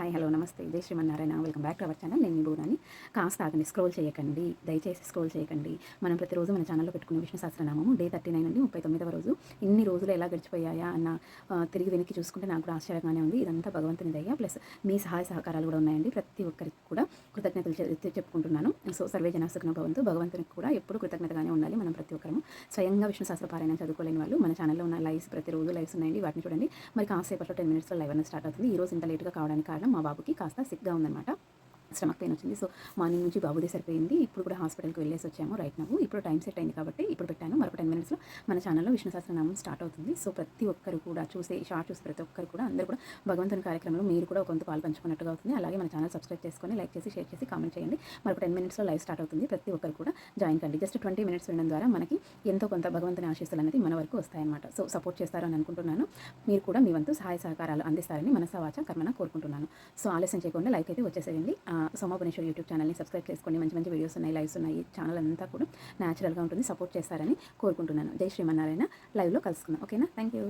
Hi hello నమస్తే జై Srimannarayana welcome back to our channel. నేను మీ బోనాని. కాస్త ఆగండి, స్క్రోల్ చేయకండి, దయచేసి స్క్రోల్ చేయకండి. మనం ప్రతిరోజు మన ఛానల్లో పెట్టుకునే విష్ణు సహస్రనామము డే 39 నుండి 39వ రోజు. ఇన్ని రోజులు ఎలా గడిచిపోయాయా అన్న తిరిగి వెనక్కి చూసుకుంటే నాకు కూడా ఆశ్చర్యంగానే ఉంది. ఇదంతా భగవంతుని దయ ప్లస్ మీ సహాయ సహకారాలు కూడా ఉన్నాయండి. ప్రతి ఒక్కరికి కూడా కృతజ్ఞతలు చెప్పుకుంటున్నాను. సో సర్వే జన సుఖినో భవంతు. భగవంతునికి కూడా ఎప్పుడు కృతజ్ఞతగానే ఉండాలి. మనం ప్రతి ఒక్కరము స్వయంగా విష్ణు సహస్ర పారాయణం చదువుకోలేని వాళ్ళు మన ఛానల్లో ఉన్న లైవ్స్ ప్రతిరోజు లైవ్స్ ఉన్నాయండి. వాటిని చూడండి. మరి కాసేపట్లో 10 మినిట్స్లో లైవ్ అనేది స్టార్ట్ అవుతుంది. ఈ రోజు ఇంత లేట్గా కావడానికి కారణం మా బాబుకి కాస్త సిక్గా ఉందన్నమాట. స్టమక్ పెయిన్ వచ్చింది. సో మార్నింగ్ నుంచి బాబుదే సరిపోయింది. ఇప్పుడు కూడా హాస్పిటల్కి వెళ్ళేసి వచ్చాము రైట్ నవ్వు. ఇప్పుడు టైం సెట్ అయింది కాబట్టి ఇప్పుడు పెట్టాను. మరొక 10 మినిట్స్లో మన ఛానల్లో విష్ణు సహస్రనామం స్టార్ట్ అవుతుంది. సో ప్రతి ఒక్కరు కూడా షార్ట్ చూసి ప్రతి ఒక్కరు కూడా అందరూ కూడా భగవంతుని కార్యక్రమంలో మీరు కూడా కొంత పాలు పంచుకున్నట్టుగా అవుతుంది. అలాగే మన ఛానల్ సబ్స్క్రైబ్ చేసుకొని లైక్ చేసి షేర్ చేసి కామెంట్ చేయండి. మరొక 10 మినిట్స్లో లైవ్ స్టార్ట్ అవుతుంది. ప్రతి ఒక్కరు కూడా జాయిన్ కండి. జస్ట్ 20 మినిట్స్ వినడం ద్వారా మనకి ఎంతో కొంత భగవంతుని ఆశీస్సులు అనేది మన వరకు వస్తాయన్నమాట. సో సపోర్ట్ చేస్తారని అనుకుంటున్నాను. మీరు కూడా మీ వంతు సహాయ సహకారాలు అందిస్తారని మనసా వాచా కర్మన కోరుకుంటున్నాను. సో ఆలస్యం చేయకుండా లైక్ అయితే వచ్చేసేయండి. సోమాపునేశ్వరి యూట్యూబ్ ఛానల్ని సబ్స్క్రైబ్ చేసుకోండి. మంచి మంచి వీడియోస్ ఉన్నాయి, లైవ్స్ ఉన్నాయి. ఛానల్ అంతా కూడా న్యాచురల్గా ఉంటుంది. సపోర్ట్ చేస్తారని కోరుకుంటున్నాను. జై శ్రీమన్నారాయణ. లైవ్లో కలుసుకుందాం. ఓకేనా? Thank you.